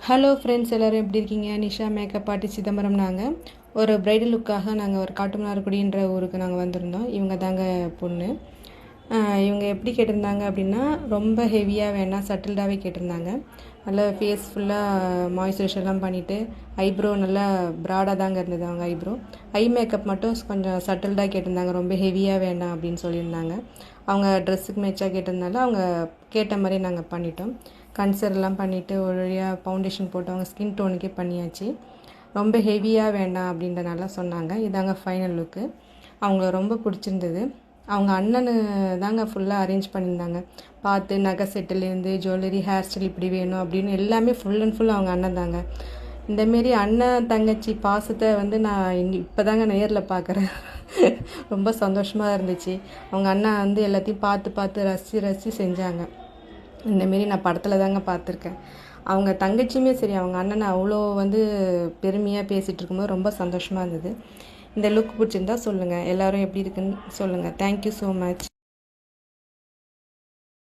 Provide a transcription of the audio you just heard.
Hello friends, எல்லோரும் எப்படி இருக்கீங்க? Nisha makeup artist Chidambaram. நாங்கள் ஒரு ப்ரைடல் லுக்காக நாங்கள் ஒரு காட்டுமன்னார்குடின்ற ஊருக்கு நாங்கள் வந்திருந்தோம். இவங்க தாங்க பொண்ணு. இவங்க எப்படி கேட்டிருந்தாங்க அப்படின்னா, ரொம்ப ஹெவியாக வேணாம், சட்டில்டாகவே கேட்டிருந்தாங்க. நல்லா ஃபேஸ் ஃபுல்லாக மாய்ஸ்சரைசர்லாம் பண்ணிவிட்டு, ஐப்ரோ நல்லா ப்ராடாக தாங்க இருந்தது அவங்க ஐப்ரோ. ஐ மேக்கப் மட்டும் கொஞ்சம் சட்டில்டாக கேட்டிருந்தாங்க, ரொம்ப ஹெவியாக வேண்டாம் அப்படின்னு சொல்லியிருந்தாங்க. அவங்க ட்ரெஸ்ஸுக்கு மேட்சாக கேட்டதுனால அவங்க கேட்ட மாதிரி நாங்கள் பண்ணிட்டோம். கன்சர்லாம் பண்ணிவிட்டு ஒரு வழியாக ஃபவுண்டேஷன் போட்டு அவங்க ஸ்கின் டோனுக்கே பண்ணியாச்சு. ரொம்ப ஹெவியாக வேண்டாம் அப்படின்றனால சொன்னாங்க. இதாங்க ஃபைனல் லுக்கு. அவங்கள ரொம்ப பிடிச்சிருந்தது. அவங்க அண்ணனு தாங்க ஃபுல்லாக அரேஞ்ச் பண்ணியிருந்தாங்க. பார்த்து நகை செட்டிலேருந்து ஜுவல்லரி, ஹேர் ஸ்டைல் இப்படி வேணும் அப்படின்னு எல்லாமே ஃபுல் அண்ட் ஃபுல் அவங்க அண்ணன் தாங்க. இந்தமாரி அண்ணன் தங்கச்சி பாசத்தை நான் இப்போ தாங்க நேரில் பார்க்குறேன். ரொம்ப சந்தோஷமாக இருந்துச்சு. அவங்க அண்ணன் எல்லாத்தையும் பார்த்து பார்த்து ரசித்து செஞ்சாங்க. இந்தமாரி நான் படத்தில் தாங்க பார்த்துருக்கேன். அவங்க தங்கச்சியுமே சரி, அவங்க அண்ணனை அவ்வளோ பெருமையாக பேசிகிட்டு இருக்கும்போது ரொம்ப சந்தோஷமாக இருந்தது. இந்த லுக் பிடிச்சிருந்தா சொல்லுங்கள். எல்லோரும் எப்படி இருக்குன்னு சொல்லுங்கள். Thank you so much.